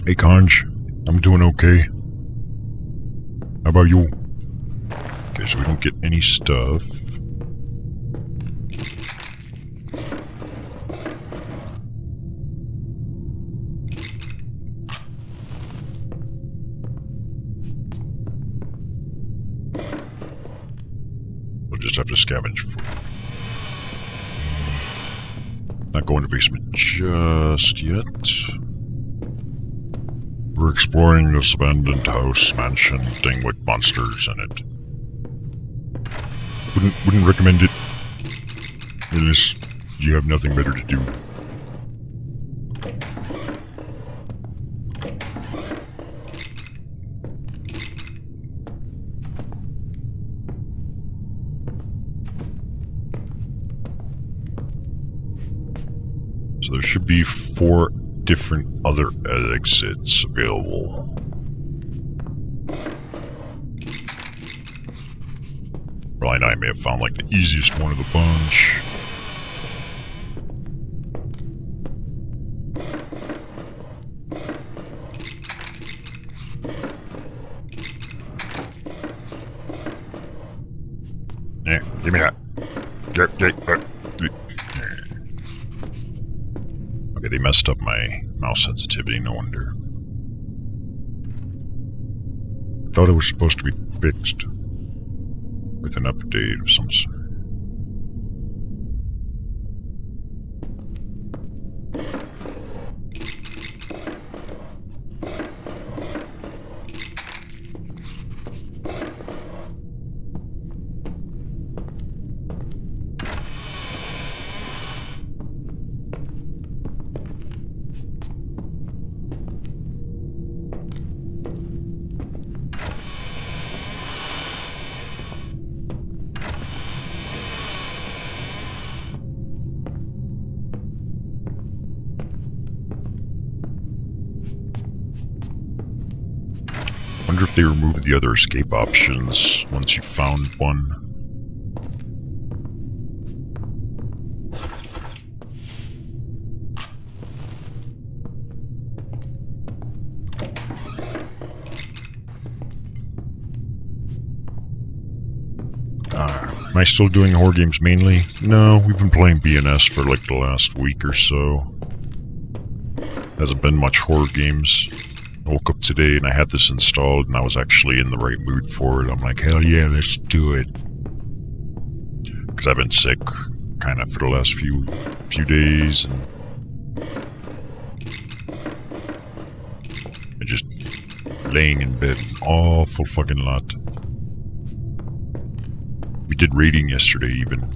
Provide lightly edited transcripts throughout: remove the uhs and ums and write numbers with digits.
Hey, Conj. I'm doing okay. How about you? Okay, so we don't get any stuff. We'll just have to scavenge for it. Not going to basement just yet. We're exploring this abandoned house mansion thing with monsters in it. Wouldn't recommend it unless you have nothing better to do. So there should be 4 different other exits available. Brian and I may have found like the easiest one of the bunch. Yeah, give me that. Okay, they messed up my mouse sensitivity, no wonder. I thought it was supposed to be fixed with an update of some sort. Wonder if they removed the other escape options once you found one. Am I still doing horror games mainly? No, we've been playing BNS for like the last week or so. Hasn't been much horror games. I woke up today and I had this installed and I was actually in the right mood for it. I'm like, hell yeah, let's do it. Because I've been sick kind of for the last few days and I just laying in bed an awful fucking lot. We did raiding yesterday even.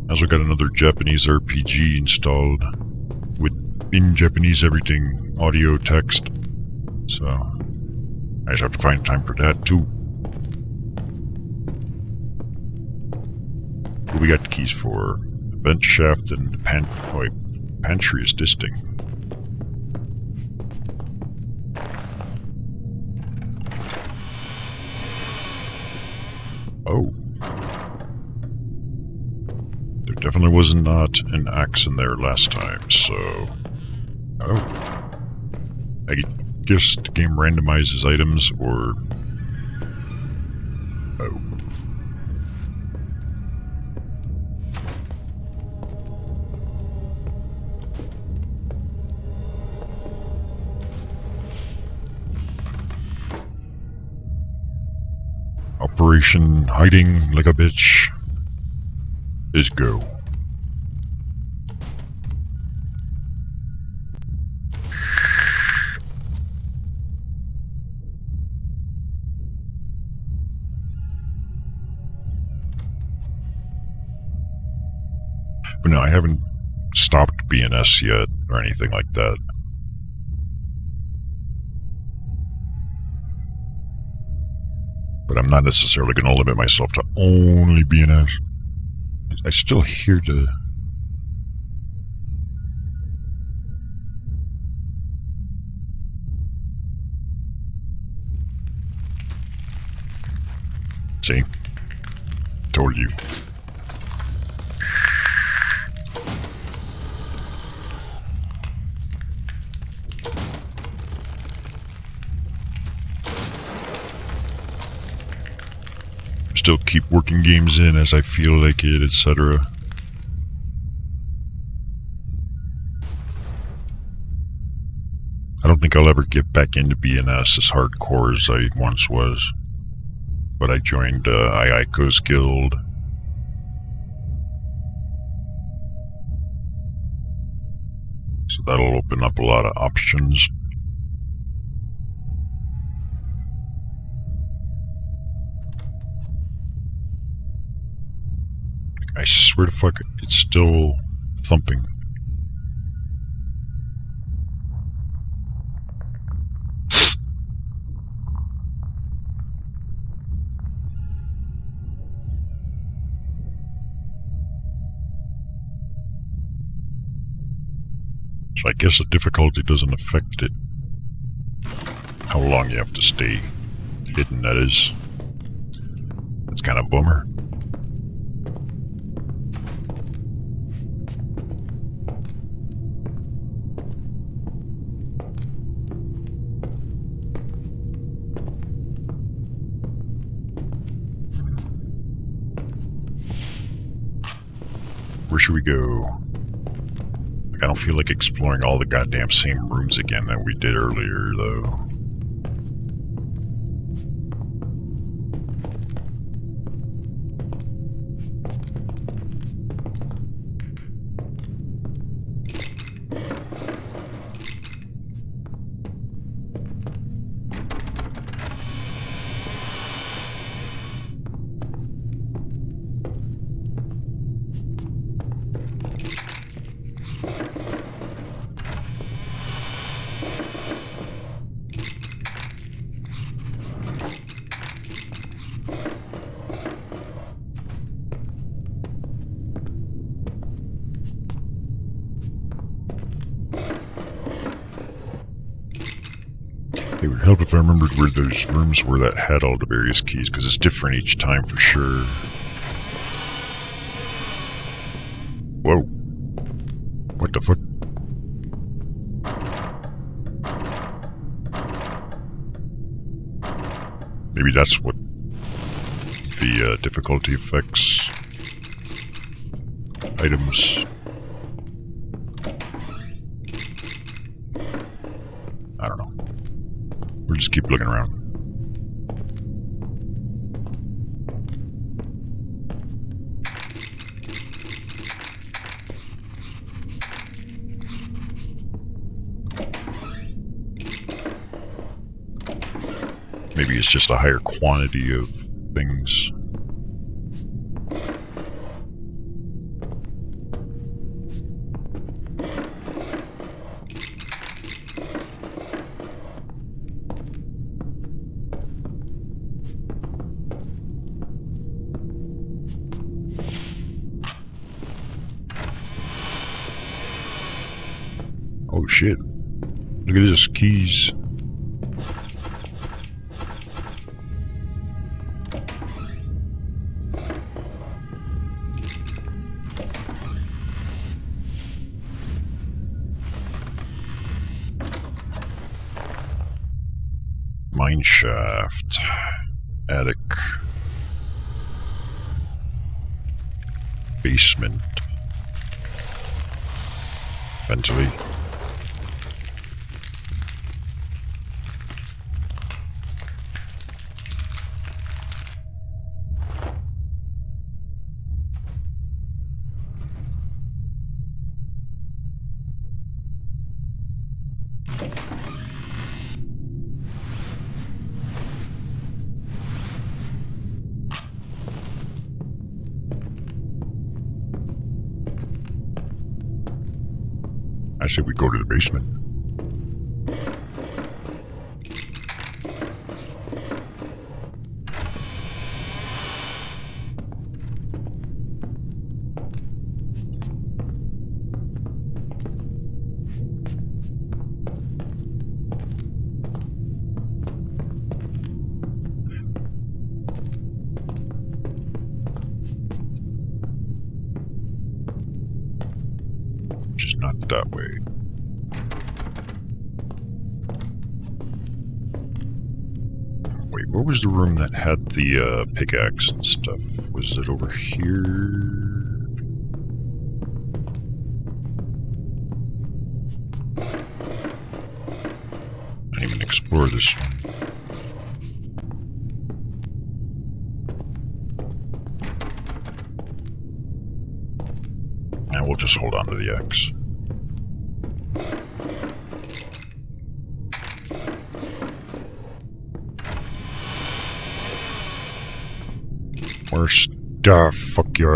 I also got another Japanese RPG installed with in Japanese everything, audio, text. So I just have to find time for that too. What we got the keys for? The vent shaft and the pantry is this thing. Oh. There definitely was not an axe in there last time, so... Oh. I guess the game randomizes items, or... Oh. Operation Hiding Like a Bitch is go. But no, I haven't stopped BNS yet or anything like that. But I'm not necessarily going to limit myself to only BNS. I still hear the... See? Told you. still keep working games in as I feel like it, etc. I don't think I'll ever get back into BNS as hardcore as I once was. But I joined Iaiko's guild. So that'll open up a lot of options. I swear to fuck, it's still thumping. So I guess the difficulty doesn't affect it. How long you have to stay hidden, that is. That's kind of a bummer. Where should we go? I don't feel like exploring all the goddamn same rooms again that we did earlier, though. It would help if I remembered where those rooms were that had all the various keys, because it's different each time for sure. Whoa. What the fuck? Maybe that's what the difficulty affects items. I don't know. We'll just keep looking around. Maybe it's just a higher quantity of things. Oh shit. Look at this, keys. Mineshaft. Attic. Basement. Ventilate. I say we go to the basement. Just not that way. Wait, Where was the room that had the pickaxe and stuff? Was it over here? I didn't even explore this one. And we'll just hold on to the X. More stuff, fuck yeah.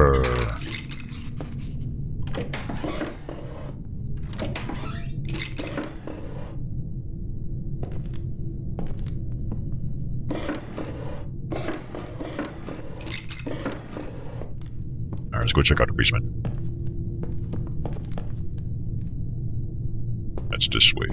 Alright, let's go check out the basement. That's this way.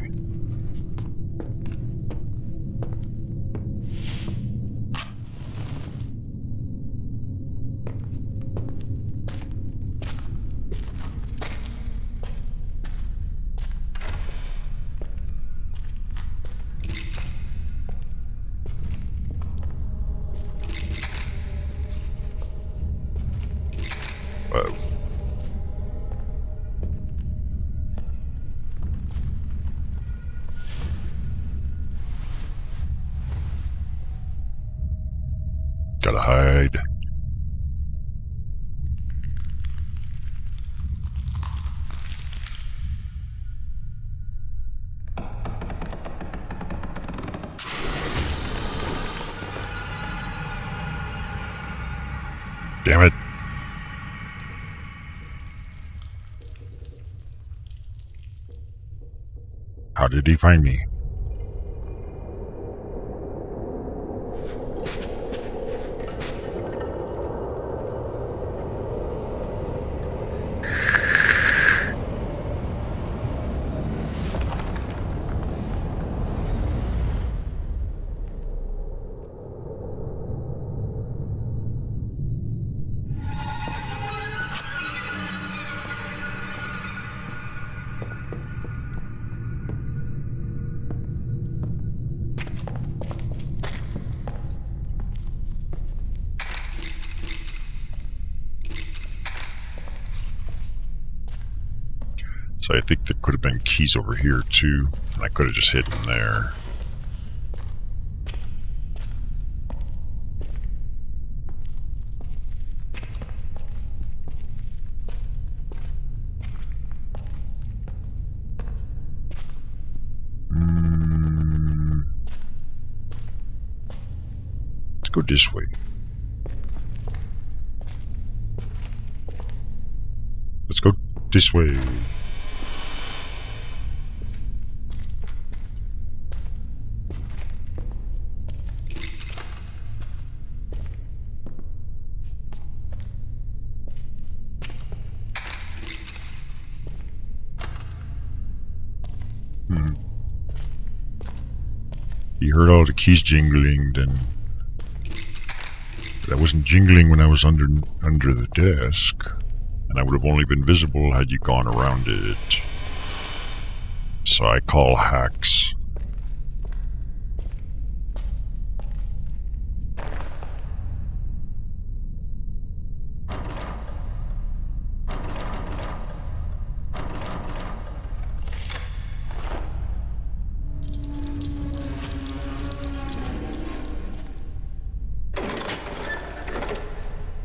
Whoa. Gotta hide. Damn it. How did he find me? So I think there could have been keys over here too, and I could have just hidden there. Let's go this way. Let's go this way. You heard all the keys jingling, then that wasn't jingling when I was under the desk, and I would have only been visible had you gone around it. So I call hacks.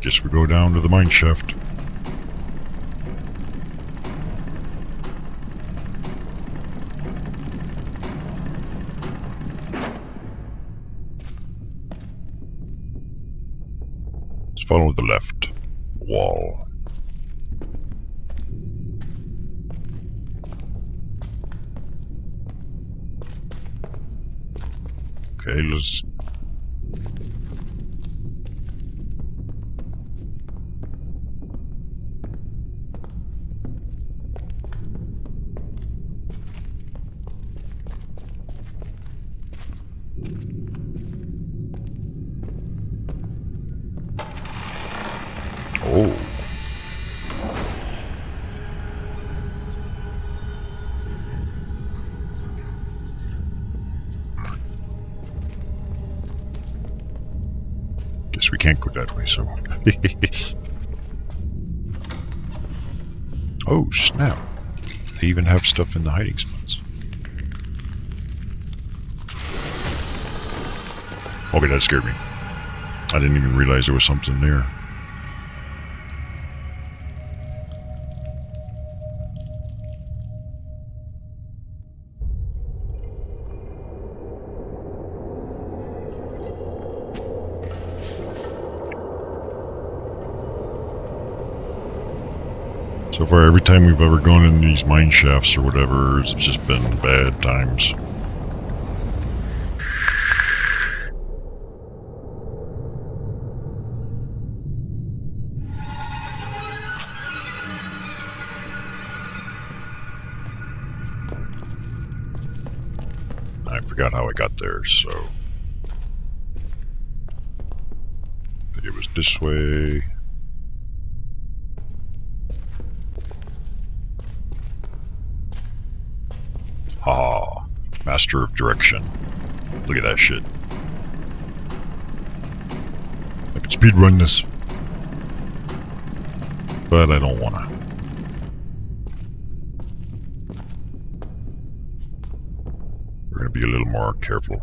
Guess we go down to the mine shaft. Let's follow the left wall. Okay, let's... Oh. we can't go that way, so... Oh, snap. They even have stuff in the hiding spots. Okay, that scared me. I didn't even realize there was something there. So far, every time we've ever gone in these mine shafts or whatever, it's just been bad times. I forgot how I got there, so... I think it was this way... Ah, master of direction. Look at that shit. I could speedrun this, but I don't wanna. We're gonna be a little more careful.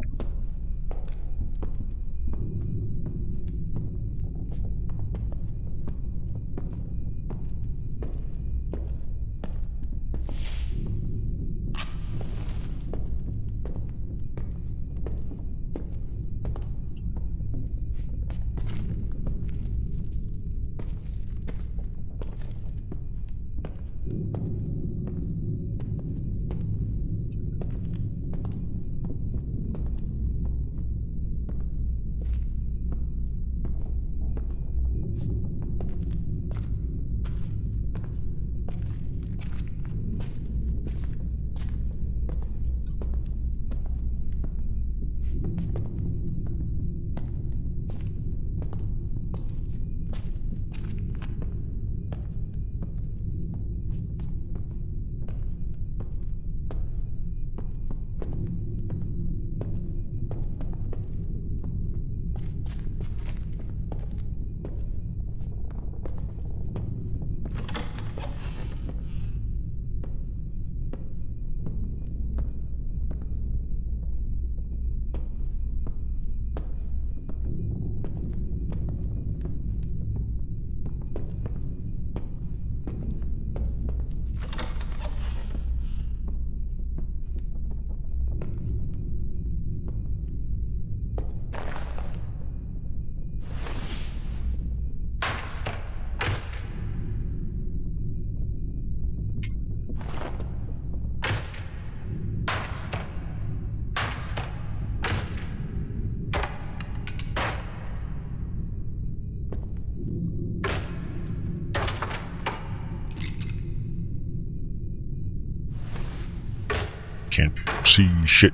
Can't see shit.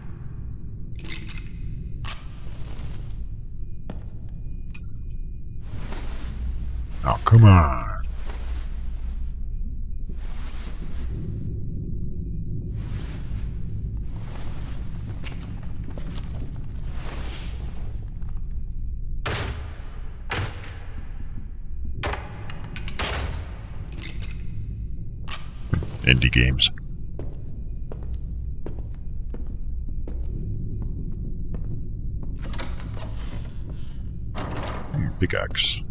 Oh, come on. Indie games. Pickaxe.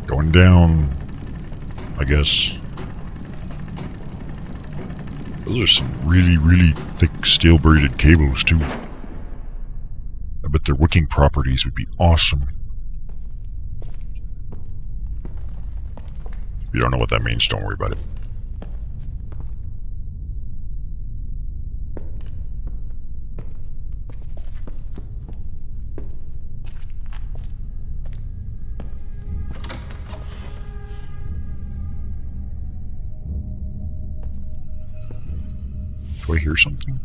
Going down, I guess. Those are some really, really thick steel braided cables too. I bet their wicking properties would be awesome. you don't know what that means, don't worry about it. Do I hear something?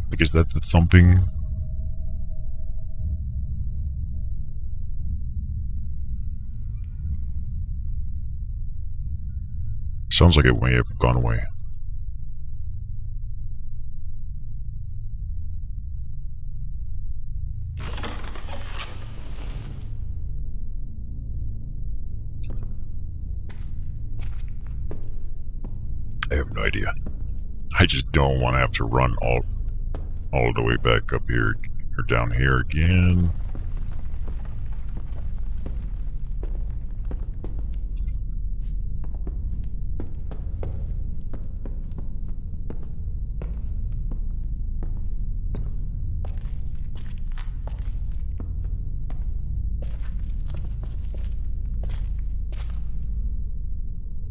Like, is that the thumping? Sounds like it may have gone away. I have no idea. I just don't want to have to run all the way back up here or down here again.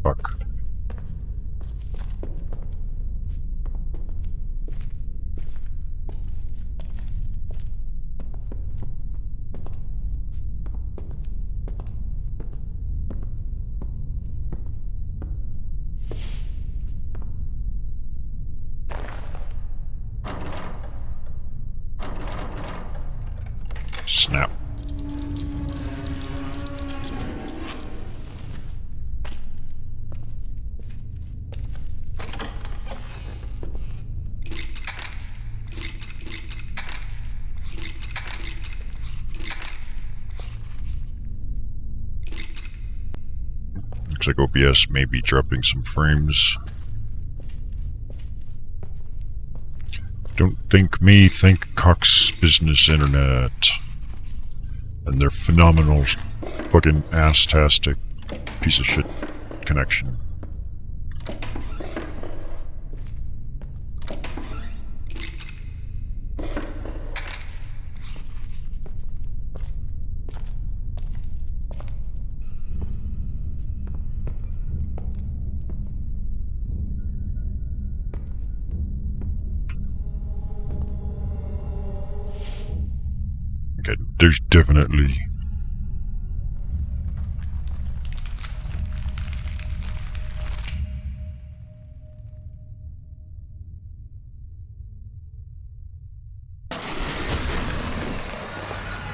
Fuck. Snap. Looks like OBS may be dropping some frames. Don't think me, think Cox Business Internet. And their phenomenal, fucking ass-tastic piece of shit connection. Okay, there's definitely...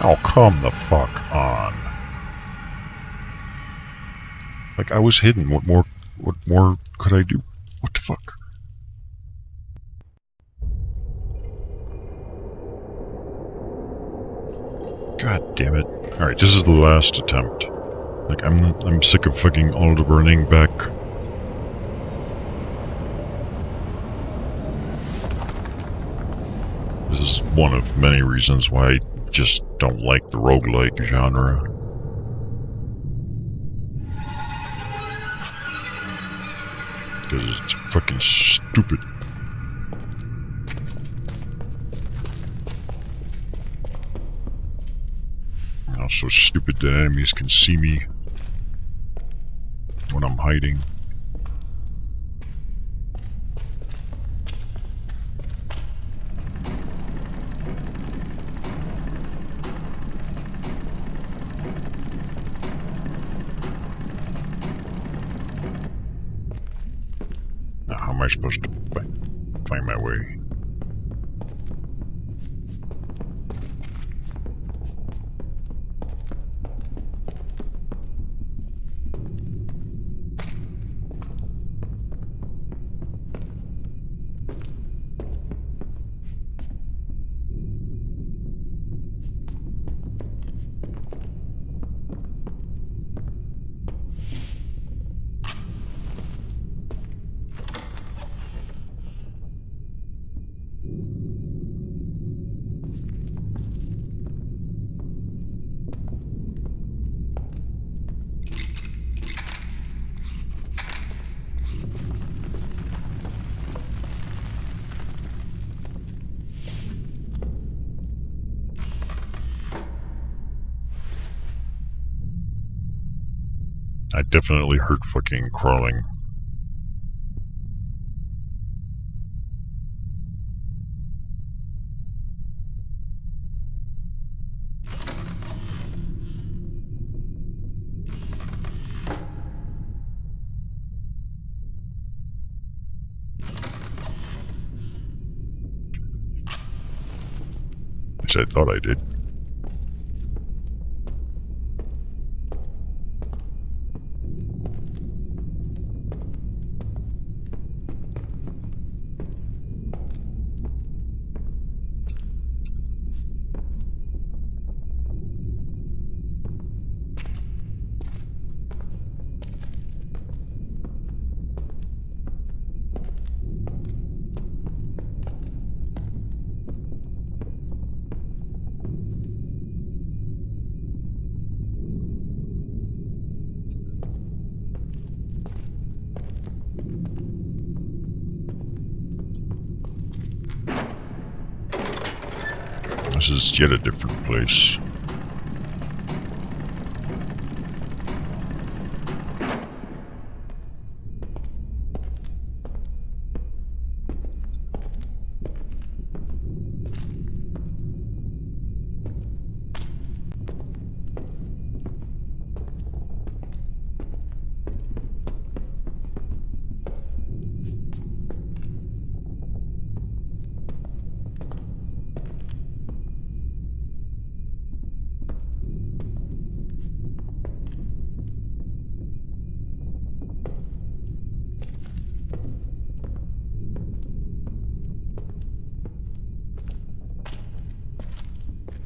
Oh, come the fuck on. Like, I was hidden. What more could I do? What the fuck? God damn it. Alright, this is the last attempt. Like, I'm sick of fucking all the running back. This is one of many reasons why I just don't like the roguelike genre. Because it's fucking stupid. So stupid that enemies can see me when I'm hiding. Now, how am I supposed to find my way? I definitely heard fucking crawling. At least I thought I did. This is yet a different place.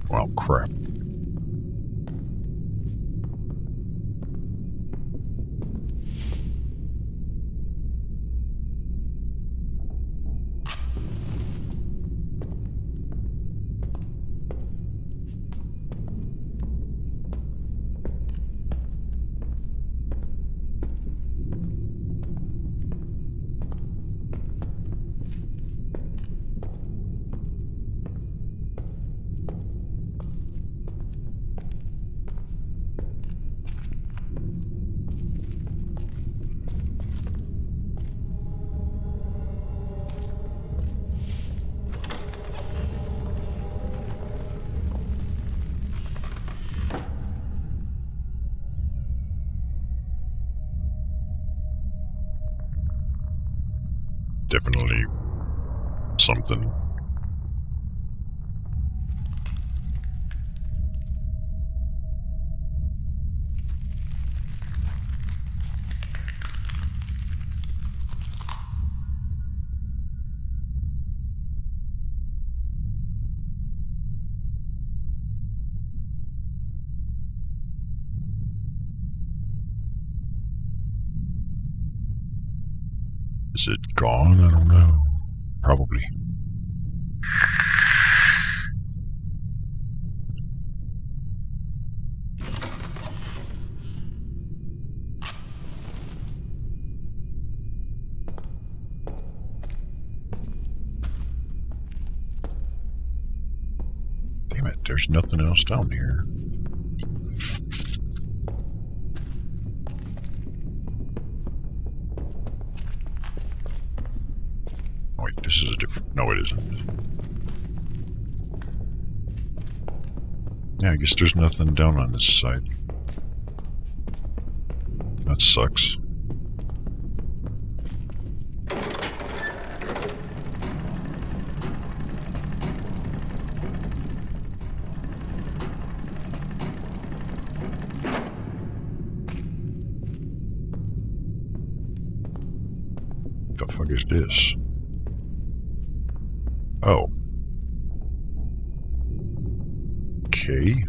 Well, crap. Definitely something. Is it gone? I don't know. Probably. Damn it, there's nothing else down here. Oh, wait, this is a different... No, it isn't. Yeah, I guess there's nothing down on this side. That sucks. What the fuck is this? Oh. Okay.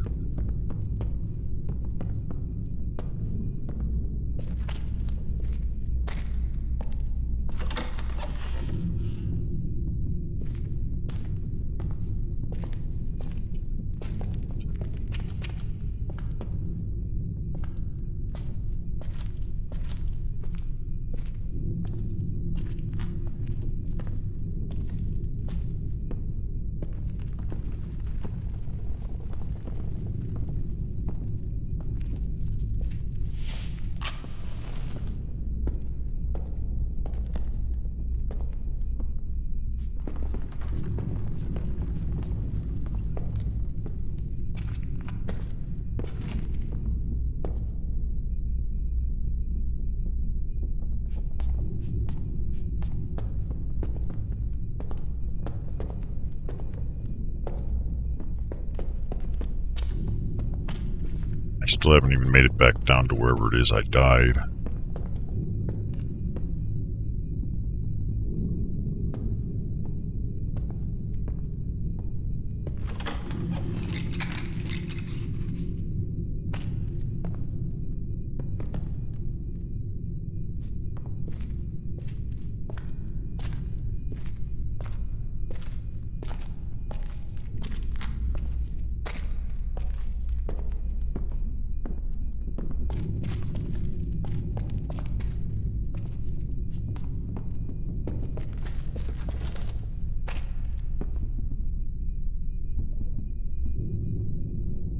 I still haven't even made it back down to wherever it is I died.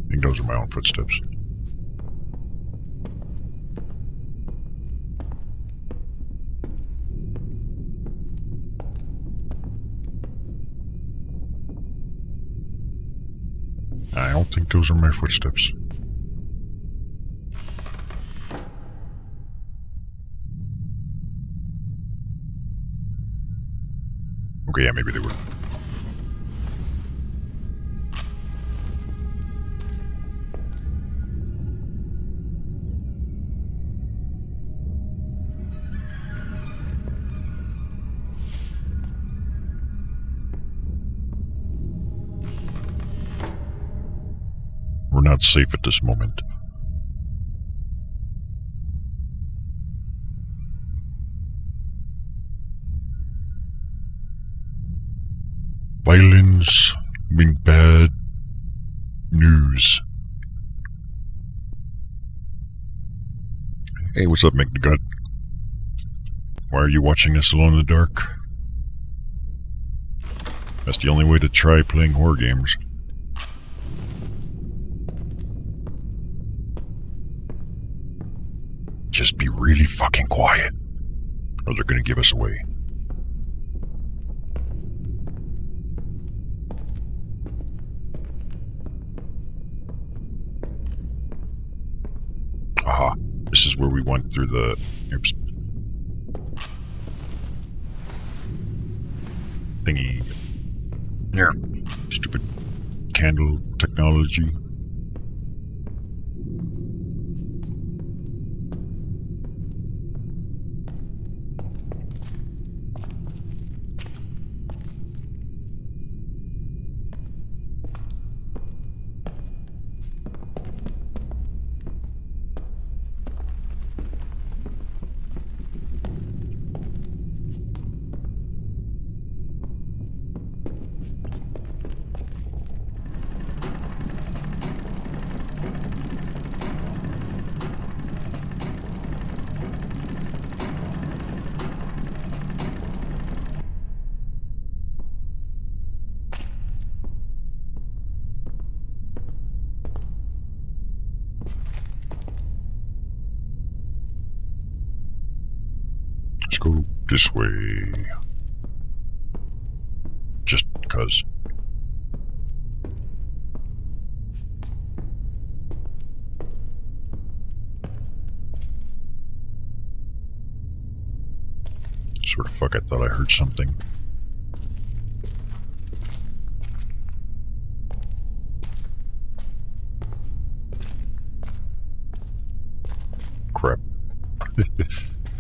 I think those are my own footsteps. I don't think those are my footsteps. Okay, yeah, maybe they were. We're not safe at this moment. Violence mean bad news. Hey, what's up, McNugut? Why are you watching us alone in the dark? That's the only way to try playing horror games. Just be really fucking quiet, or they're gonna give us away. Aha, this is where we went through the... Oops. Thingy. Here. Stupid candle technology. Let's go this way. Just because. Sort of fuck, I thought I heard something. Crap.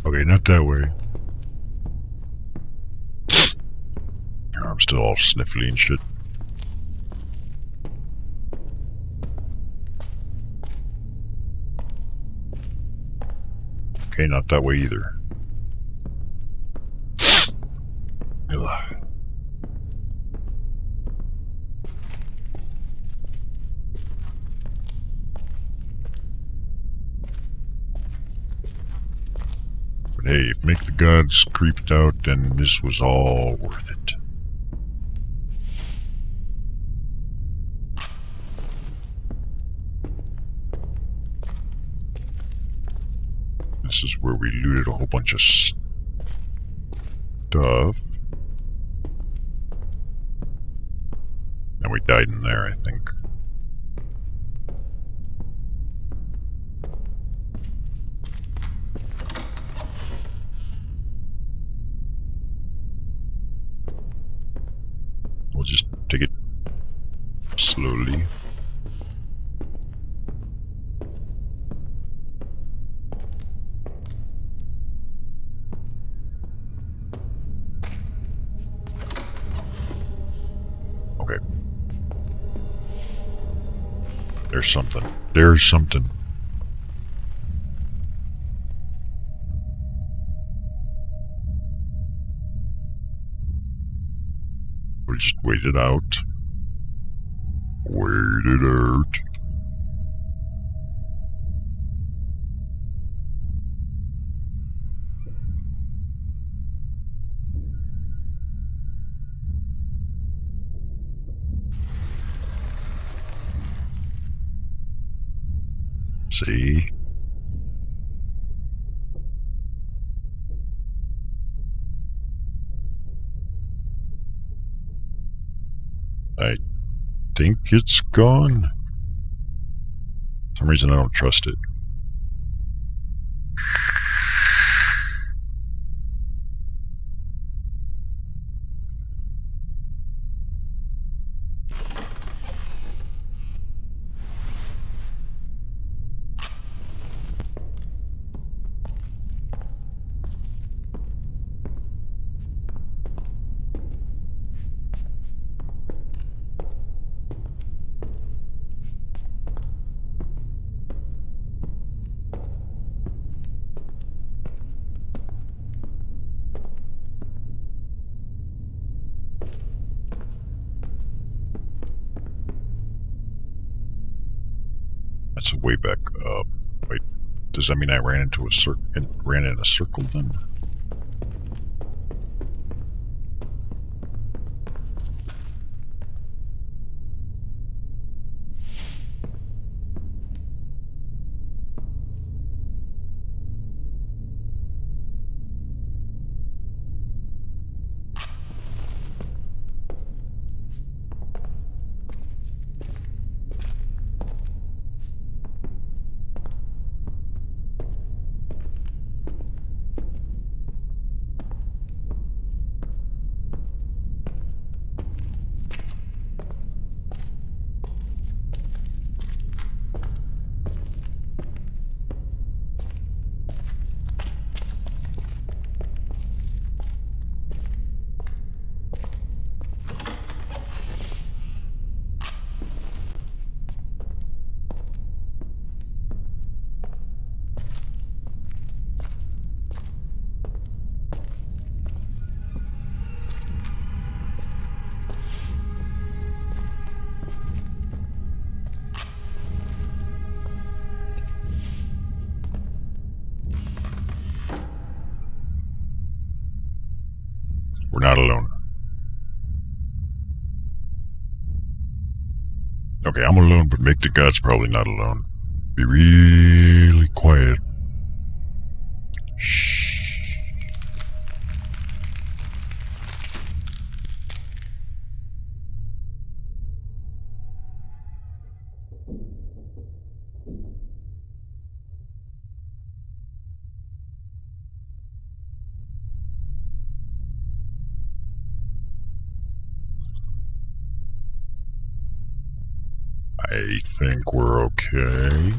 Okay, not that way. I'm still all sniffly and shit. Okay, not that way either. Ugh. But hey, if Make the Gods creeped out, then this was all worth it. This is where we looted a whole bunch of stuff. And we died in there, I think. We'll just take it slowly. There's something. There's something. We just wait it out. Wait it out. See? I think it's gone. For some reason I don't trust it. That's way back up. Wait, does that mean I ran into a ran in a circle then? We're not alone. Okay, I'm alone, but make the gods probably not alone. Be really quiet. Shh. I think we're okay.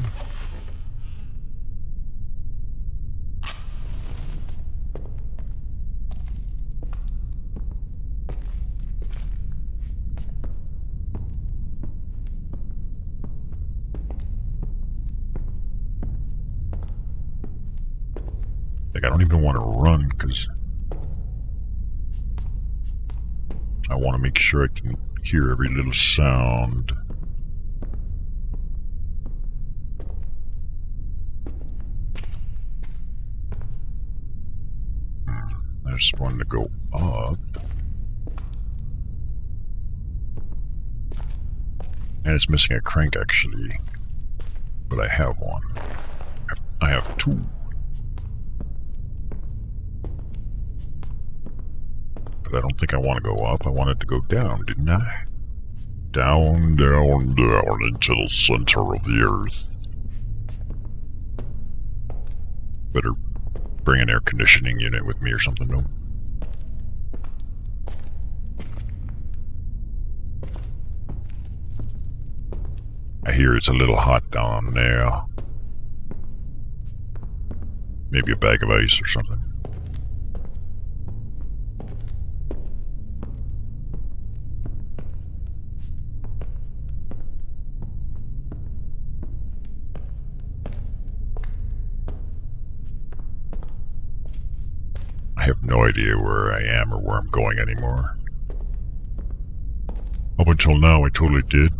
Like, I don't even want to run because I want to make sure I can hear every little sound. There's one to go up. And it's missing a crank, actually. But I have one. I have two. But I don't think I want to go up. I wanted to go down, didn't I? Down, down, down into the center of the earth. Better bring an air conditioning unit with me or something, no? I hear it's a little hot down there. Maybe a bag of ice or something. I have no idea where I am or where I'm going anymore. Up until now, I totally did.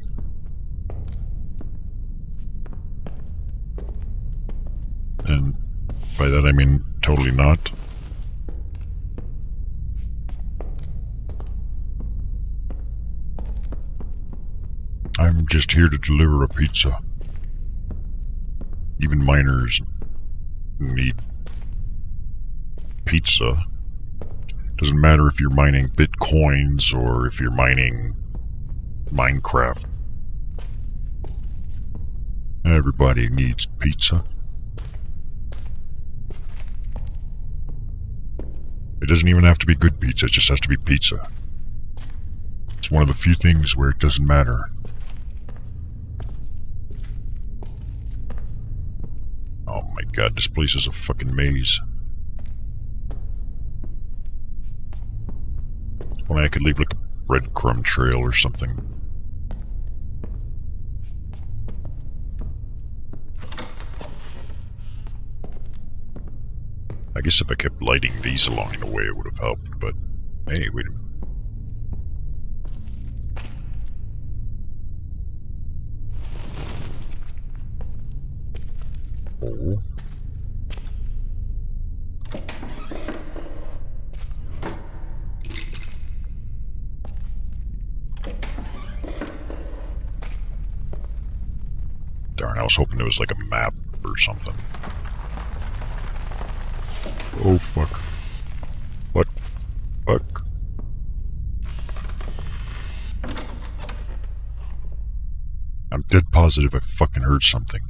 And by that I mean totally not. I'm just here to deliver a pizza. Even miners need pizza. Doesn't matter if you're mining bitcoins or if you're mining Minecraft. Everybody needs pizza. It doesn't even have to be good pizza, it just has to be pizza. It's one of the few things where it doesn't matter. Oh my god, this place is a fucking maze. If only I could leave like a breadcrumb trail or something. I guess if I kept lighting these along the way it would have helped, but hey, wait a minute. Oh. Darn, I was hoping there was like a map or something. Oh fuck. What? Fuck. I'm dead positive I fucking heard something.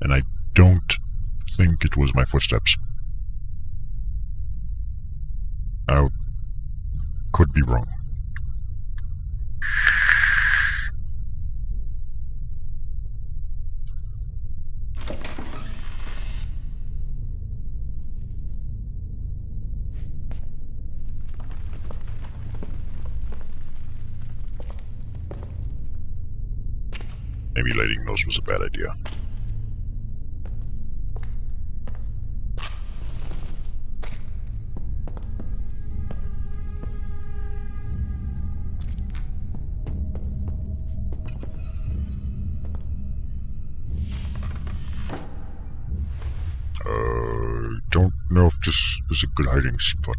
And I don't think it was my footsteps. I could be wrong. Maybe lighting those was a bad idea. Don't know if this is a good hiding spot.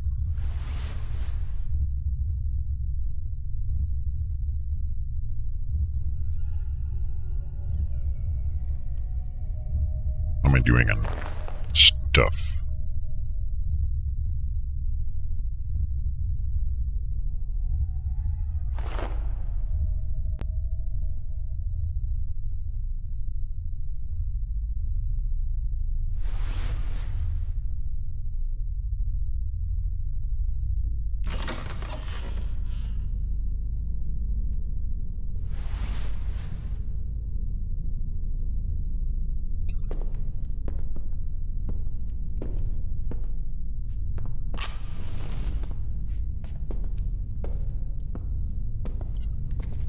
What am I doing on stuff?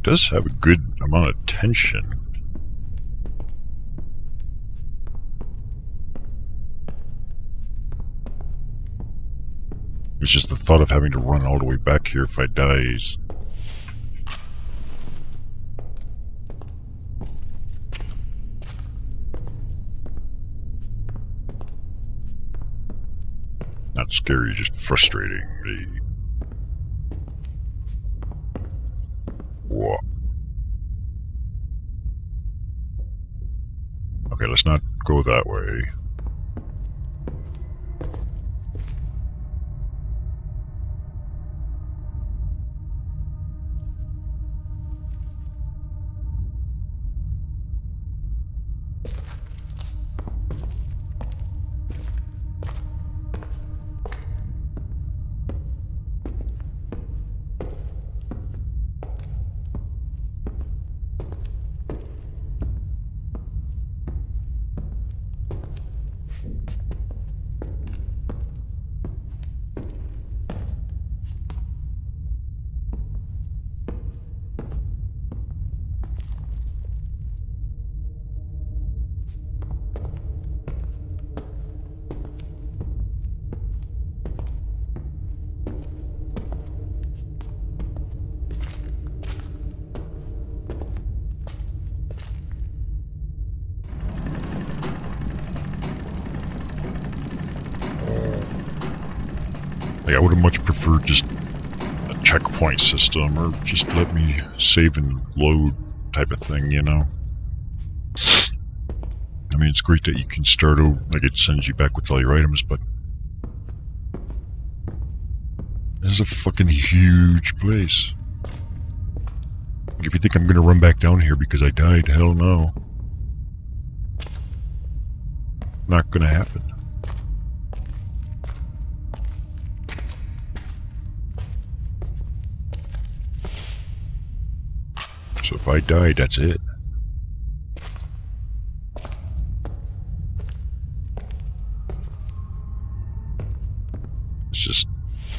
Does have a good amount of tension. It's just the thought of having to run all the way back here if I die is... not scary, just frustrating. What? Okay, let's not go that way. Like, I would have much preferred just a checkpoint system, or just let me save and load type of thing, you know? I mean, it's great that you can start over, like it sends you back with all your items, but this is a fucking huge place. Like, if you think I'm gonna run back down here because I died, hell no. Not gonna happen. So if I die, that's it. It's just,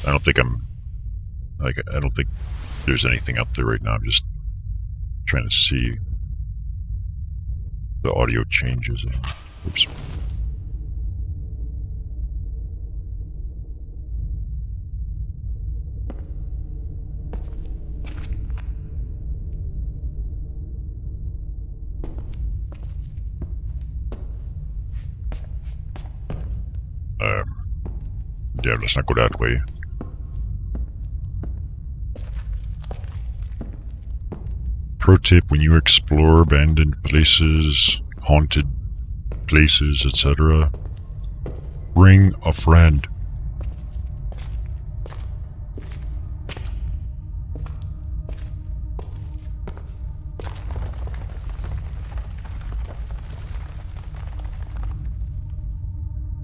I don't think there's anything up there right now. I'm just trying to see the audio changes. Oops. Yeah, let's not go that way. Pro tip, when you explore abandoned places, haunted places, etc., bring a friend.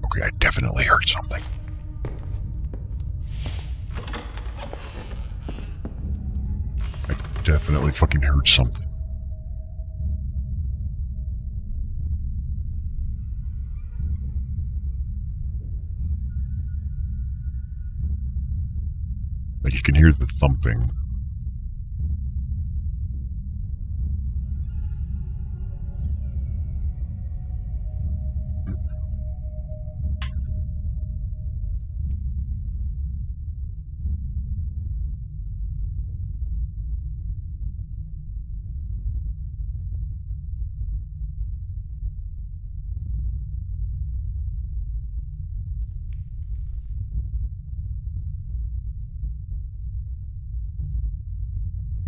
Okay, I definitely heard something. Definitely fucking heard something. Like, you can hear the thumping.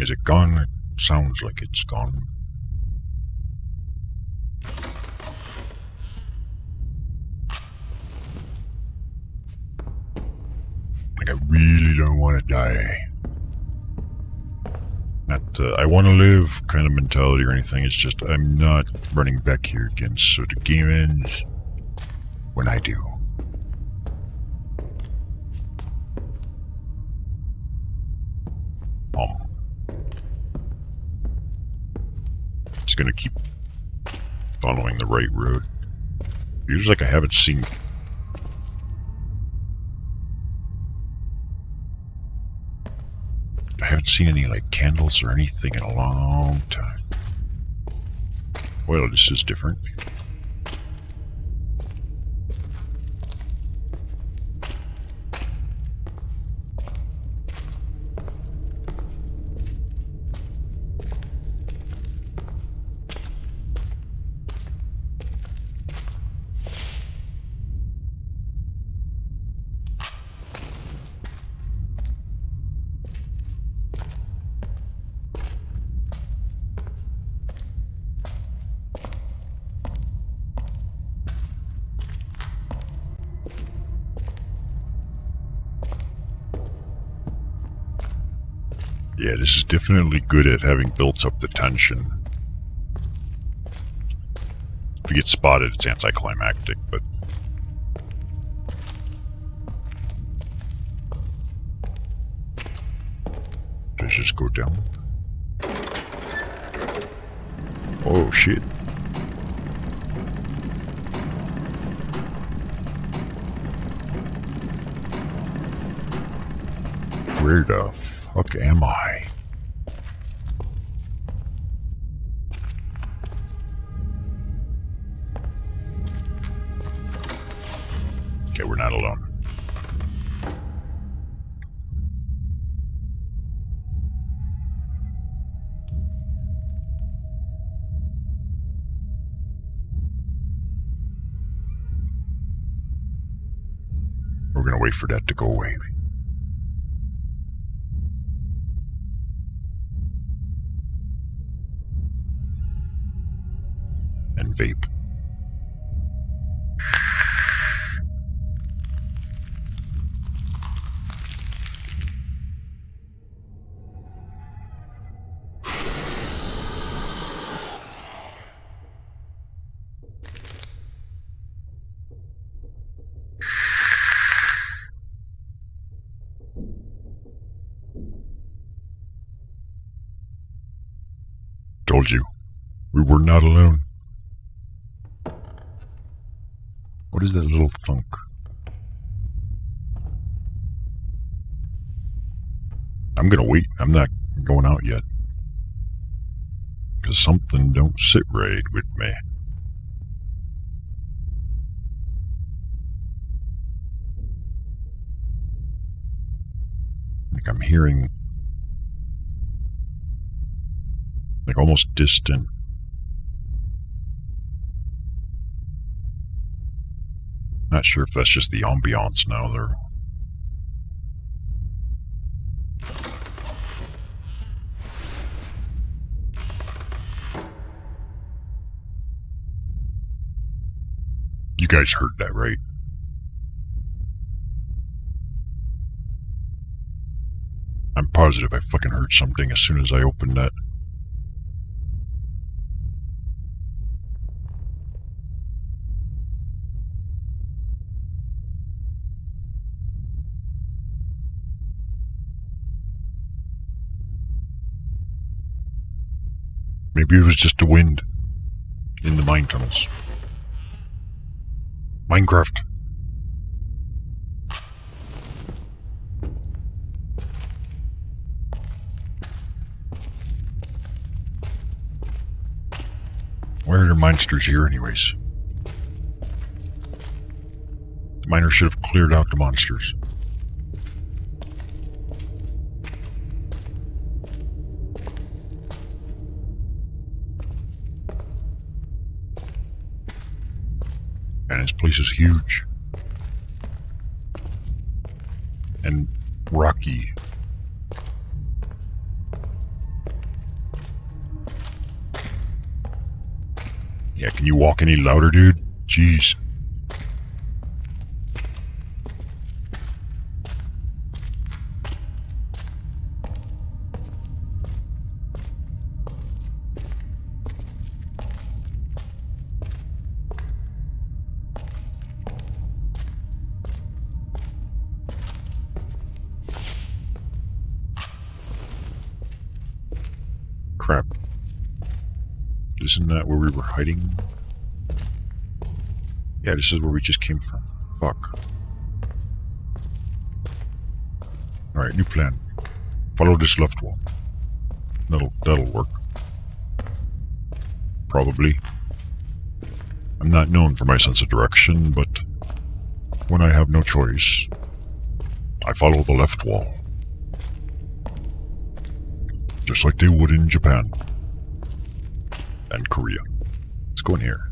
Is it gone? It sounds like it's gone. Like, I really don't want to die. Not, I want to live kind of mentality or anything. It's just, I'm not running back here again, so the game ends when I do. It's gonna keep following the right road. Feels like I haven't seen... any, like, candles or anything in a long time. Well, this is different. Yeah, this is definitely good at having built up the tension. If you get spotted, it's anticlimactic, but... Let's just go down. Oh, shit. Where the fuck am I? Okay, we're not alone. We're gonna wait for that to go away. and vape. Told you, we were not alone. What is that little thunk? I'm gonna wait. I'm not going out yet. Because something don't sit right with me. Like I'm hearing... like almost distant. Not sure if that's just the ambiance now there. You guys heard that, right? I'm positive I fucking heard something as soon as I opened that. Maybe it was just the wind in the mine tunnels. Minecraft. Why are there monsters here anyways? The miners should have cleared out the monsters. And this place is huge. And rocky. Yeah, can you walk any louder, dude? Jeez. Crap. Isn't that where we were hiding? Yeah, this is where we just came from. Fuck. Alright, new plan. Follow this left wall. That'll work. Probably. I'm not known for my sense of direction, but when I have no choice, I follow the left wall. Just like they would in Japan. And Korea. Let's go in here.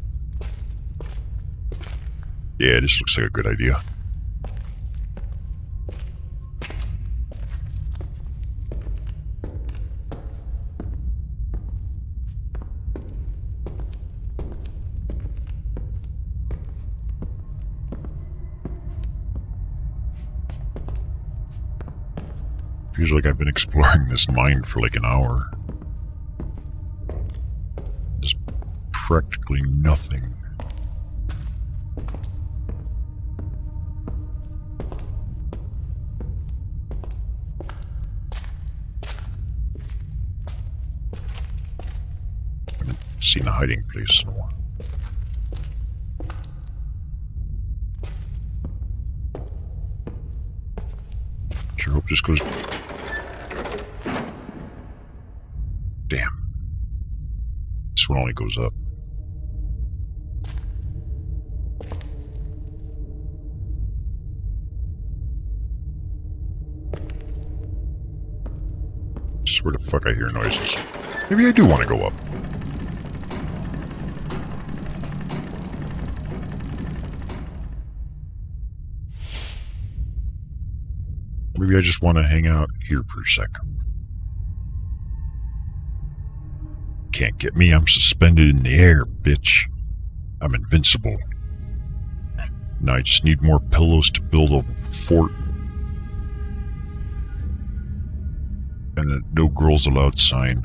Yeah, this looks like a good idea. Feels like I've been exploring this mine for like an hour. There's practically nothing. I haven't seen a hiding place in a while. Sure hope this goes... Damn. This one only goes up. Just where the fuck I hear noises. Maybe I do want to go up. Maybe I just want to hang out here for a second. Can't get me, I'm suspended in the air, bitch. I'm invincible. Now I just need more pillows to build a fort. And a no girls allowed sign.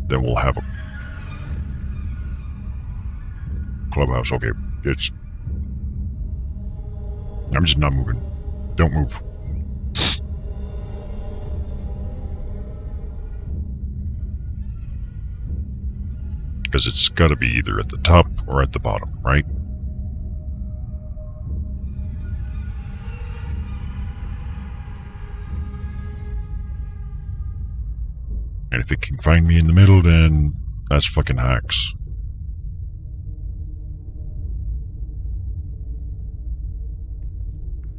Then we'll have a clubhouse. Okay, I'm just not moving. Don't move. Because it's gotta be either at the top or at the bottom, right? And if it can find me in the middle, then that's fucking hacks.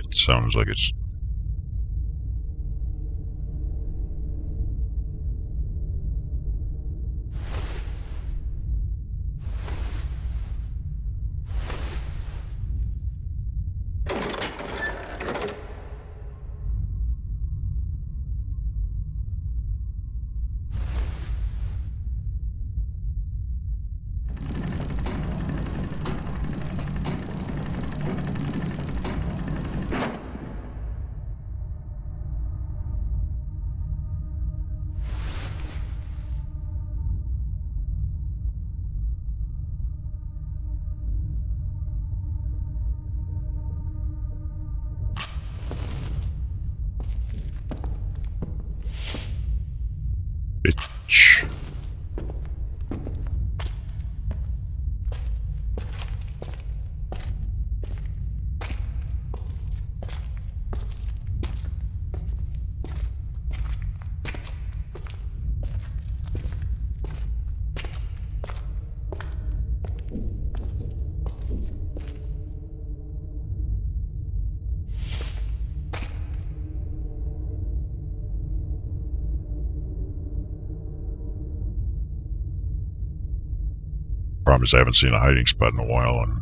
It sounds like it's... Bitch. Problem is I haven't seen a hiding spot in a while, and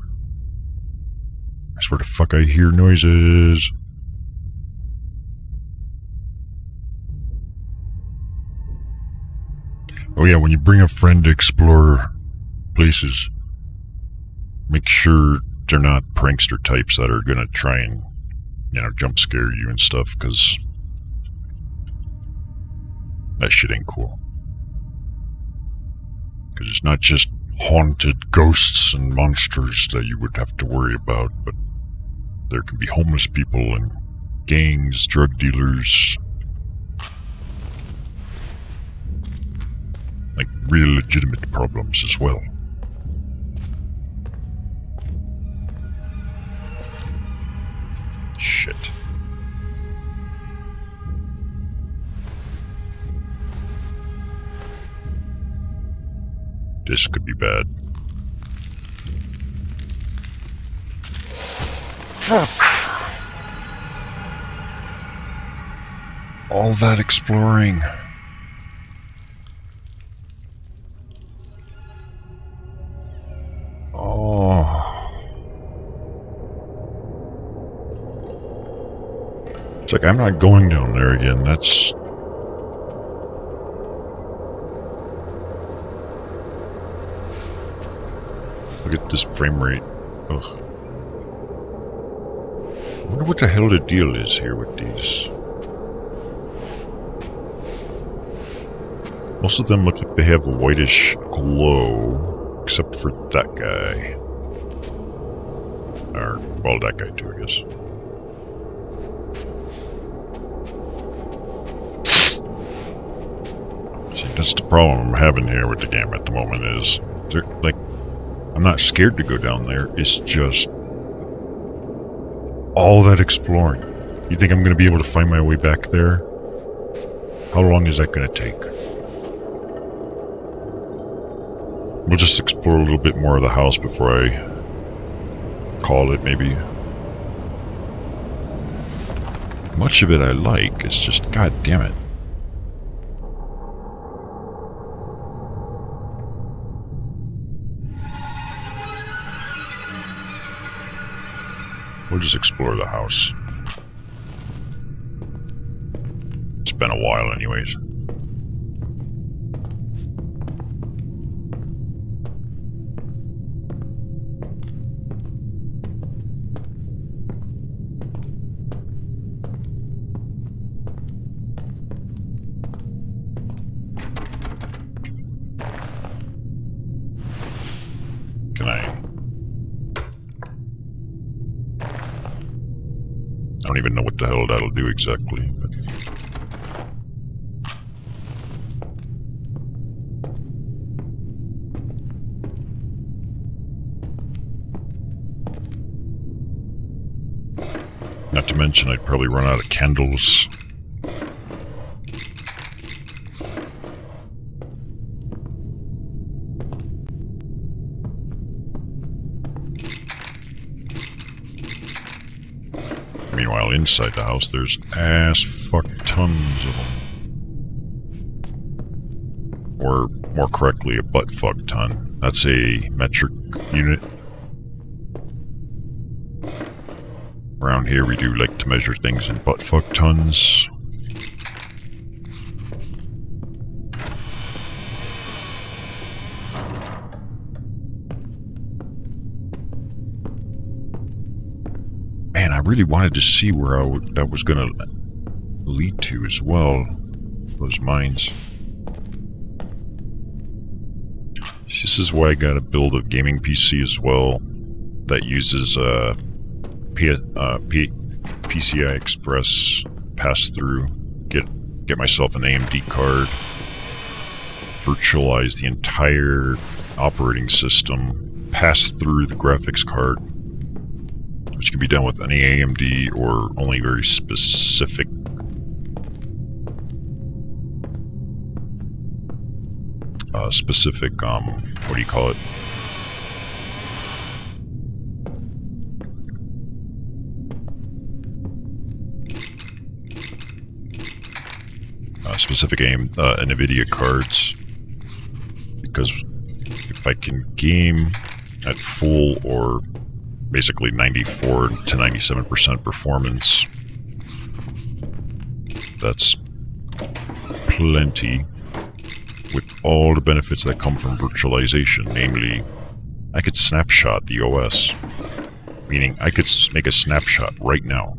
I swear to fuck I hear noises. Oh yeah, when you bring a friend to explore places, make sure they're not prankster types that are gonna try and, jump scare you and stuff, because that shit ain't cool. Because it's not just haunted ghosts and monsters that you would have to worry about, but there can be homeless people and gangs, drug dealers, like real legitimate problems as well. Shit. This could be bad. Fuck! All that exploring. Oh. It's like I'm not going down there again. That's... Look at this frame rate. Ugh. I wonder what the hell the deal is here with these. Most of them look like they have a whitish glow, except for that guy. Or, well, that guy too, I guess. See, that's the problem I'm having here with the game at the moment is, they're like, I'm not scared to go down there, it's just all that exploring. You think I'm going to be able to find my way back there? How long is that going to take? We'll just explore a little bit more of the house before I call it, maybe. Much of it I like, it's just, god damn it. We'll just explore the house. It's been a while anyways. can I don't even know what the hell that'll do exactly. But not to mention, I'd probably run out of candles. Meanwhile, inside the house, there's ass-fuck tons of them. Or, more correctly, a butt-fuck ton. That's a metric unit. Around here, we do like to measure things in butt-fuck tons. Man, I really wanted to see where that was going to lead to as well. Those mines. This is why I gotta build a gaming PC as well that uses PCI Express pass-through. Get myself an AMD card. Virtualize the entire operating system. Pass through the graphics card, which can be done with any AMD or only very specific what do you call it? Specific NVIDIA cards, because if I can game at full or basically 94 to 97% performance, that's plenty, with all the benefits that come from virtualization. Namely, I could snapshot the OS, meaning I could make a snapshot right now,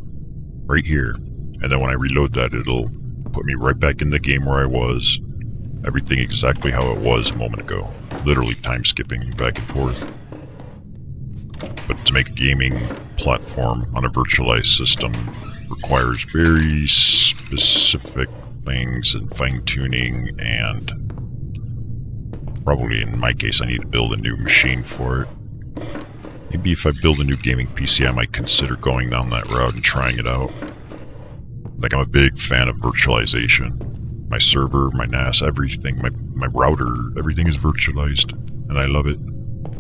right here, and then when I reload that, it'll put me right back in the game where I was, everything exactly how it was a moment ago, literally time skipping back and forth. But to make a gaming platform on a virtualized system requires very specific things and fine-tuning, and probably in my case I need to build a new machine for it. Maybe if I build a new gaming PC I might consider going down that route and trying it out. Like, I'm a big fan of virtualization. My server, my NAS, everything, my router, everything is virtualized, and I love it.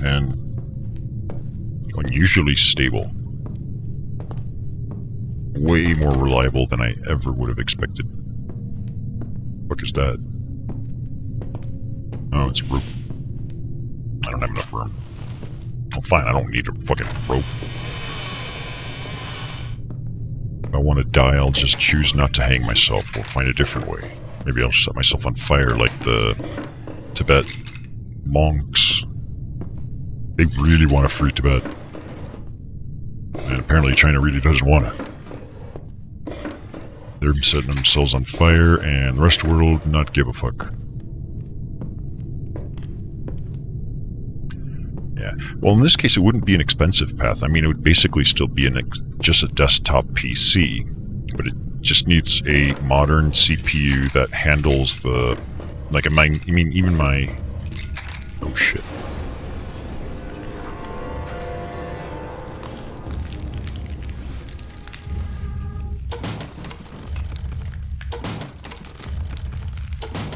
And unusually stable. Way more reliable than I ever would have expected. What is that? Oh, it's a rope. I don't have enough room. Oh, fine, I don't need a fucking rope. If I want to die, I'll just choose not to hang myself or find a different way. Maybe I'll set myself on fire like the Tibet monks. They really want to free Tibet. And apparently China really doesn't want it. They're setting themselves on fire, and the rest of the world not give a fuck. Yeah. Well, in this case, it wouldn't be an expensive path. I mean, it would basically still be just a desktop PC, but it just needs a modern CPU that handles the... Like, even my... Oh, shit.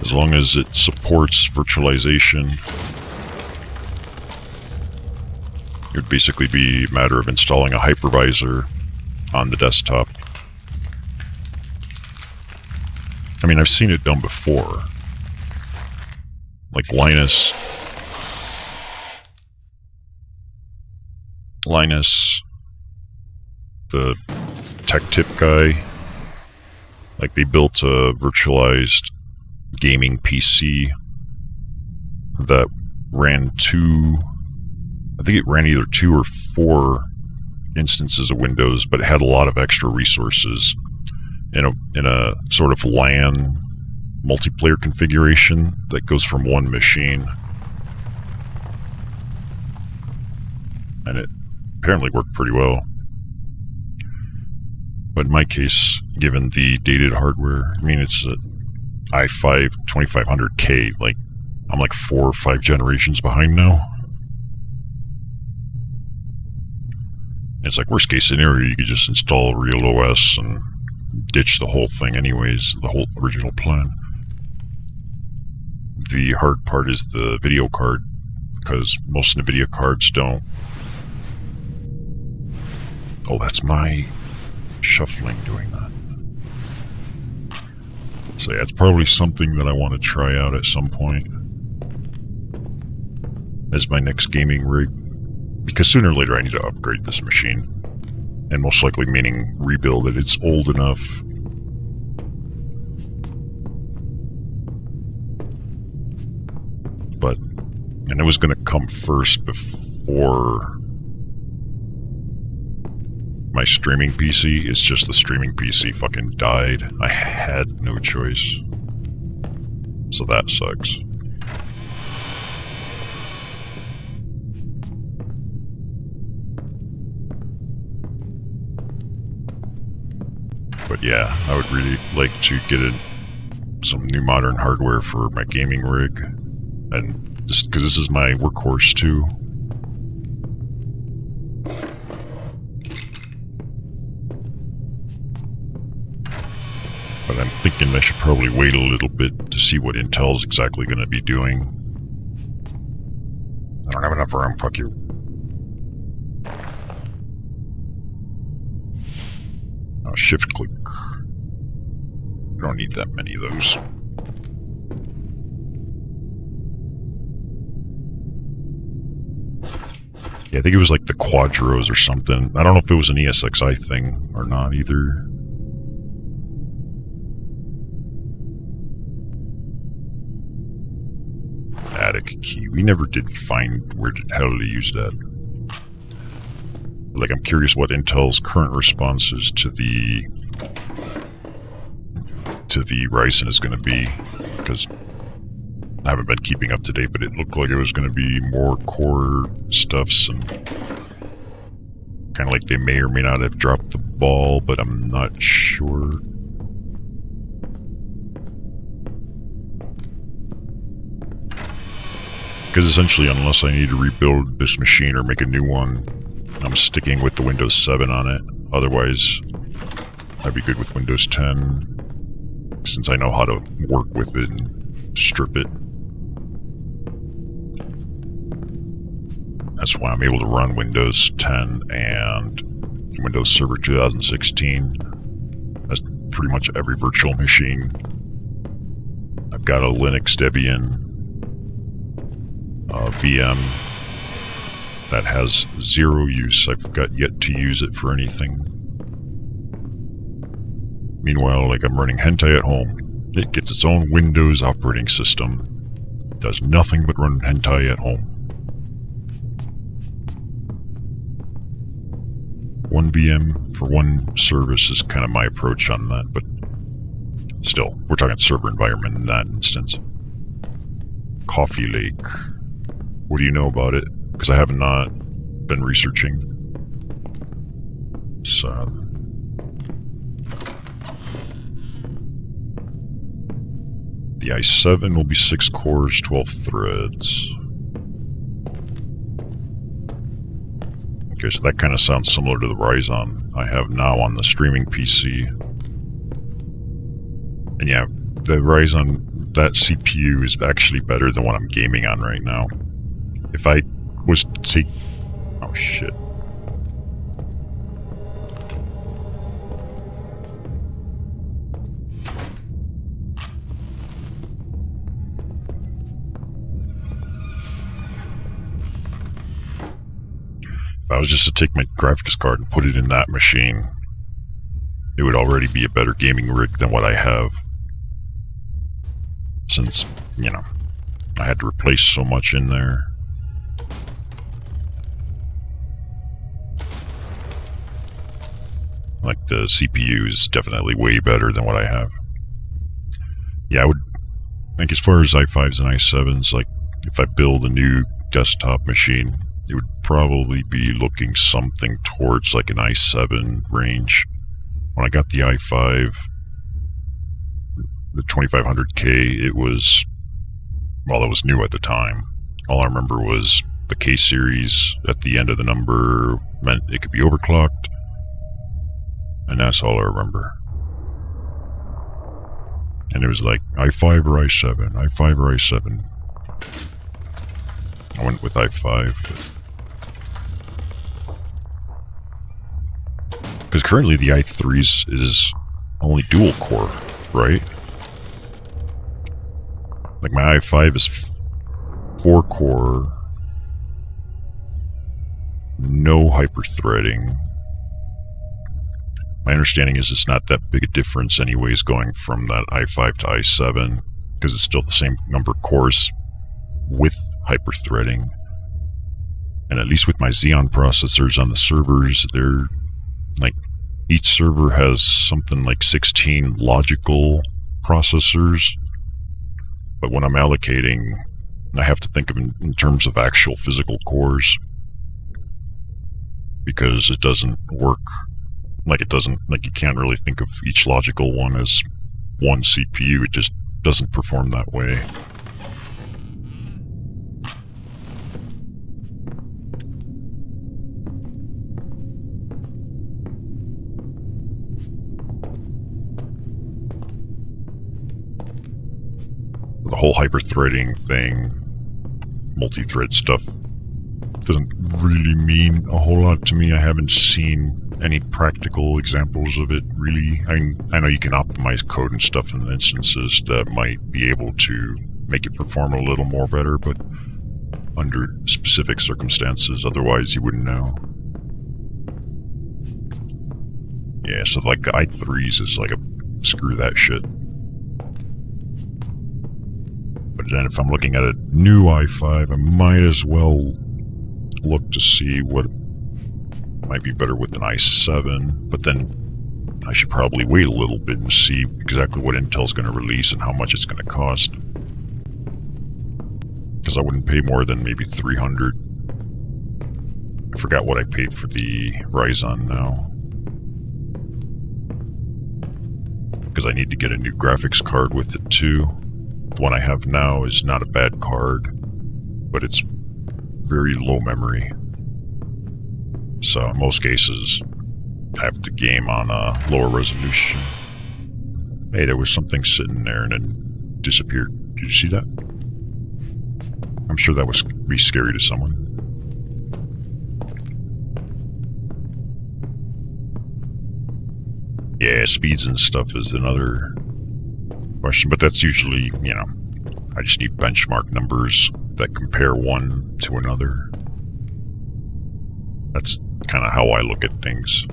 As long as it supports virtualization, it would basically be a matter of installing a hypervisor on the desktop. I mean, I've seen it done before. Like Linus, the tech tip guy, like they built a virtualized gaming PC that ran I think it ran either 2 or 4 instances of Windows, but it had a lot of extra resources in a sort of LAN multiplayer configuration that goes from one machine. and it apparently worked pretty well. But in my case, given the dated hardware, I mean, it's an i5 2500K, like, I'm like 4 or 5 generations behind now. It's like, worst case scenario, you could just install Real OS and ditch the whole thing anyways, the whole original plan. The hard part is the video card, because most NVIDIA cards don't. Oh, that's my shuffling doing that. So yeah, it's probably something that I want to try out at some point as my next gaming rig, because sooner or later I need to upgrade this machine, and most likely meaning rebuild it. It's old enough. But, and it was going to come first before my streaming PC. It's just the streaming PC fucking died. I had no choice. So that sucks. But yeah, I would really like to get some new modern hardware for my gaming rig. And just because this is my workhorse too. But I'm thinking I should probably wait a little bit to see what Intel's exactly going to be doing. I don't have enough room, fuck you. Oh, shift click. I don't need that many of those. Yeah, I think it was like the Quadros or something. I don't know if it was an ESXi thing or not either. Attic key. We never did find where the hell to use that. Like, I'm curious what Intel's current response is to the Ryzen is going to be, because I haven't been keeping up to date, but it looked like it was going to be more core stuffs, and kind of like they may or may not have dropped the ball, but I'm not sure. Because essentially, unless I need to rebuild this machine or make a new one, I'm sticking with the Windows 7 on it. Otherwise, I'd be good with Windows 10, since I know how to work with it and strip it. That's why I'm able to run Windows 10 and Windows Server 2016. That's pretty much every virtual machine. I've got a Linux Debian VM that has zero use. I've got yet to use it for anything. Meanwhile, like, I'm running Hentai at home. It gets its own Windows operating system. It does nothing but run Hentai at home. One VM for one service is kind of my approach on that, but still, we're talking server environment in that instance. Coffee Lake. What do you know about it? Because I have not been researching. So, the i7 will be 6 cores, 12 threads. Okay, so that kind of sounds similar to the Ryzen I have now on the streaming PC. And yeah, the Ryzen, that CPU is actually better than what I'm gaming on right now. If I was to take... Oh, shit. If I was just to take my graphics card and put it in that machine, it would already be a better gaming rig than what I have. Since, you know, I had to replace so much in there. Like, the CPU is definitely way better than what I have. Yeah, I would think as far as i5s and i7s, like, if I build a new desktop machine, it would probably be looking something towards like an i7 range. When I got the i5, the 2500K, it was new at the time. All I remember was the K series at the end of the number meant it could be overclocked, and that's all I remember. And it was like i5 or i7, i5 or i7. I went with i5, because currently the i3 is only dual core, right? Like my i5 is 4 core, no hyper-threading. My understanding is it's not that big a difference anyways going from that i5 to i7, because it's still the same number of cores with hyper-threading. And at least with my Xeon processors on the servers, they're like, each server has something like 16 logical processors, but when I'm allocating, I have to think of it in terms of actual physical cores, because it doesn't work like you can't really think of each logical one as one CPU. It just doesn't perform that way. The whole hyper-threading thing, multi-thread stuff, doesn't really mean a whole lot to me. I haven't seen any practical examples of it, really. I know you can optimize code and stuff in instances that might be able to make it perform a little more better, but under specific circumstances, otherwise you wouldn't know. Yeah, so like the i3s is like a screw that shit. But then if I'm looking at a new i5, I might as well look to see what might be better with an i7, but then I should probably wait a little bit and see exactly what Intel's going to release and how much it's going to cost. Because I wouldn't pay more than maybe $300. I forgot what I paid for the Ryzen now. Because I need to get a new graphics card with it too. The one I have now is not a bad card, but it's very low memory. So in most cases, I have to game on a lower resolution. Hey, there was something sitting there and then disappeared. Did you see that? I'm sure that would be scary to someone. Yeah, speeds and stuff is another question, but that's usually, you know, I just need benchmark numbers that compare one to another. That's kind of how I look at things.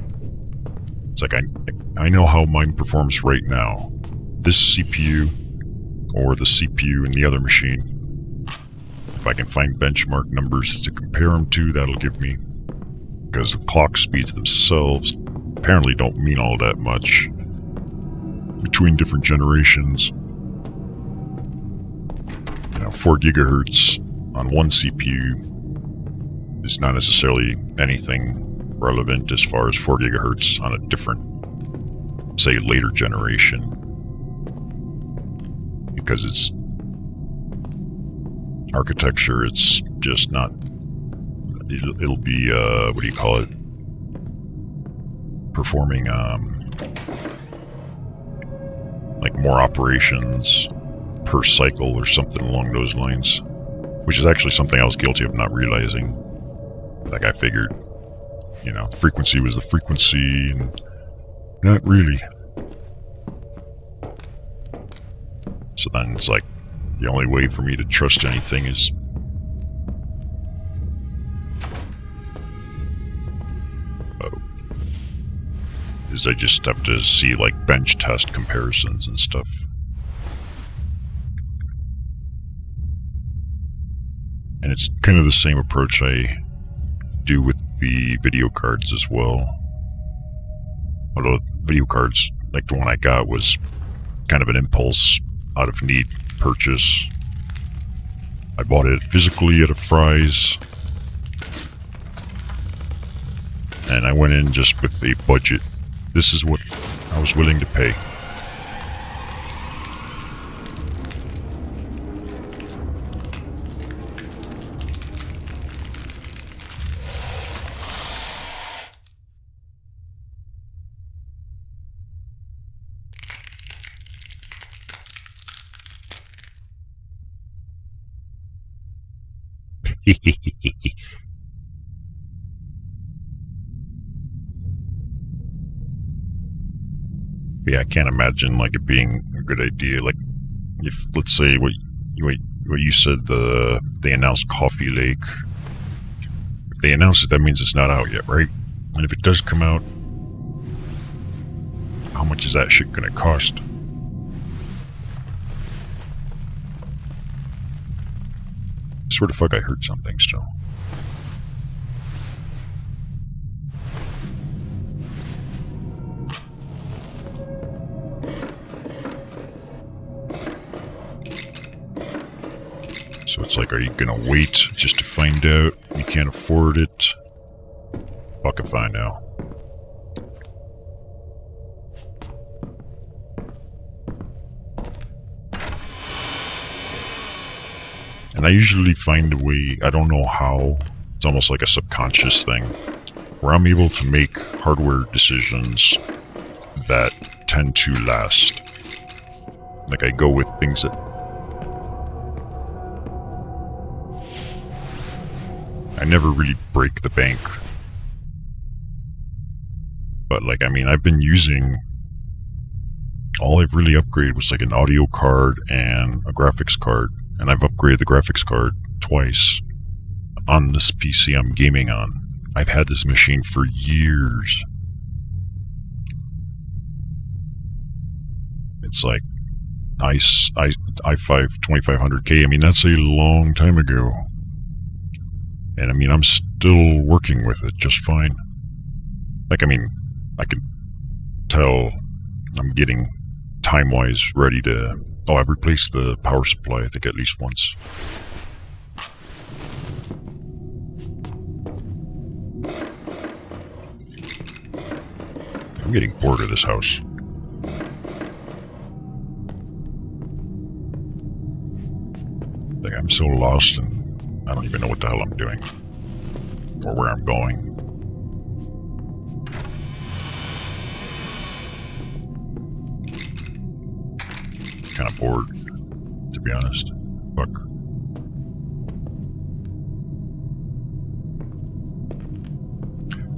It's like I know how mine performs right now. This CPU or the CPU in the other machine. If I can find benchmark numbers to compare them to, that'll give me... Because the clock speeds themselves apparently don't mean all that much between different generations. You know, 4 gigahertz on one CPU is not necessarily anything relevant as far as 4 gigahertz on a different, say, later generation. Because it's architecture, it's just not... It'll be, what do you call it? Performing, like more operations per cycle or something along those lines. Which is actually something I was guilty of not realizing. Like I figured, you know, frequency was the frequency, and not really. So then it's like, the only way for me to trust anything is I just have to see like bench test comparisons and stuff. And it's kind of the same approach I do with the video cards as well. Although video cards, like the one I got, was kind of an impulse out of need purchase. I bought it physically at a Fry's, And I went in just with a budget. This is what I was willing to pay. Yeah, I can't imagine like it being a good idea. Like, if let's say what you said, they announced Coffee Lake. If they announce it, that means it's not out yet, right? And if it does come out, how much is that shit gonna cost? I swear to fuck, I heard something still. So it's like, are you gonna wait just to find out you can't afford it? Fuck if I know. And I usually find a way, I don't know how, it's almost like a subconscious thing, where I'm able to make hardware decisions that tend to last. Like, I go with things that I never really break the bank. But like, I mean, I've been using, all I've really upgraded was like an audio card and a graphics card. And I've upgraded the graphics card twice on this PC I'm gaming on. I've had this machine for years. It's like i5 2500K. I mean, that's a long time ago. And I mean, I'm still working with it just fine. Like, I mean, I can tell I'm getting time-wise ready to... Oh, I've replaced the power supply, I think, at least once. I'm getting bored of this house. Like, I'm so lost and I don't even know what the hell I'm doing. Or where I'm going. Kind of bored, to be honest. Fuck.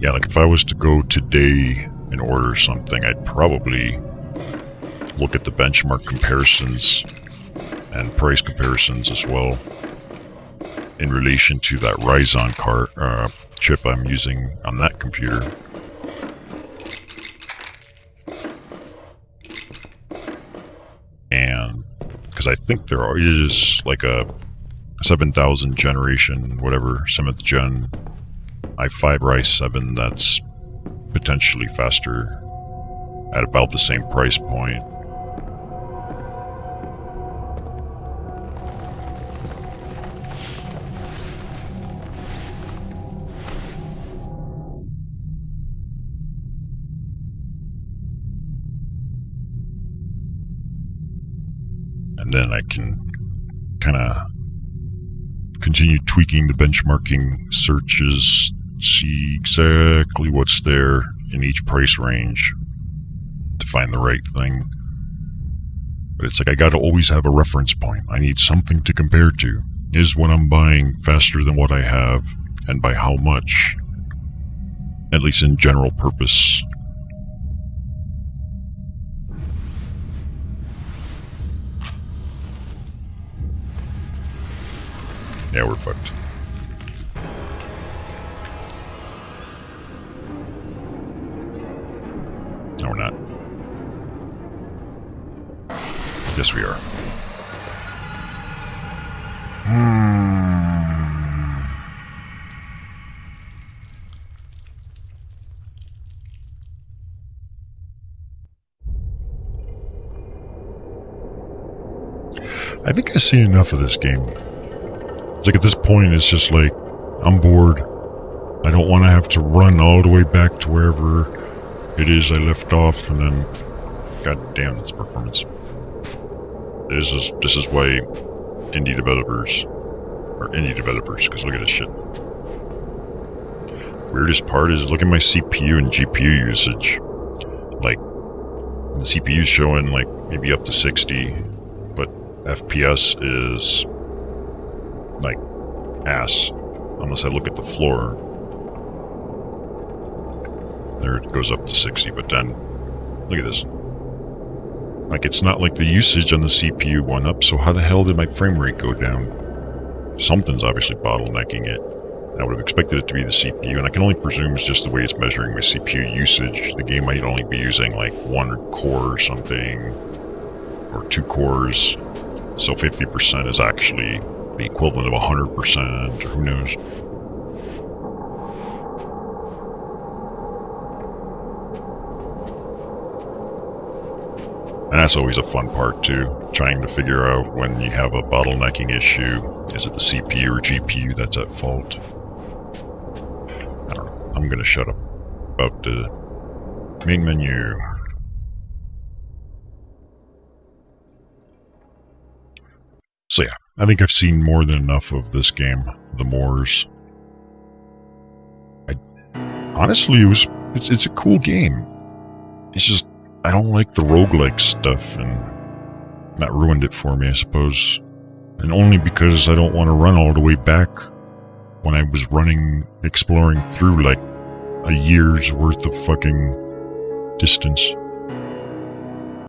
Yeah, like if I was to go today and order something, I'd probably look at the benchmark comparisons and price comparisons as well in relation to that Ryzen card chip I'm using on that computer. And because I think there is like a 7000 generation, whatever, 7th gen i5 Ryzen 7 that's potentially faster at about the same price point. And then I can kind of continue tweaking the benchmarking searches, see exactly what's there in each price range to find the right thing. But it's like I gotta always have a reference point. I need something to compare to. Is what I'm buying faster than what I have, and by how much? At least in general purpose. Yeah, we're fucked. No, we're not. Yes, we are. I think I've seen enough of this game. It's like at this point, it's just like, I'm bored. I don't want to have to run all the way back to wherever it is I left off, and then... God damn, that's performance. This is why indie developers... because look at this shit. Weirdest part is, look at my CPU and GPU usage. Like, the CPU's showing, like, maybe up to 60, but FPS is... like, ass. Unless I look at the floor. There it goes up to 60, but then, look at this. Like, it's not like the usage on the CPU went up, so how the hell did my frame rate go down? Something's obviously bottlenecking it. I would have expected it to be the CPU, and I can only presume it's just the way it's measuring my CPU usage. The game might only be using like 1 core or something, or 2 cores, so 50% is actually the equivalent of 100%, or who knows. And that's always a fun part too, trying to figure out when you have a bottlenecking issue, is it the CPU or GPU that's at fault? I don't know, I'm gonna shut up about the main menu. So yeah, I think I've seen more than enough of this game, The Moors. Honestly, it's a cool game. It's just, I don't like the roguelike stuff, and that ruined it for me, I suppose. And only because I don't want to run all the way back when I was exploring through like a year's worth of fucking distance.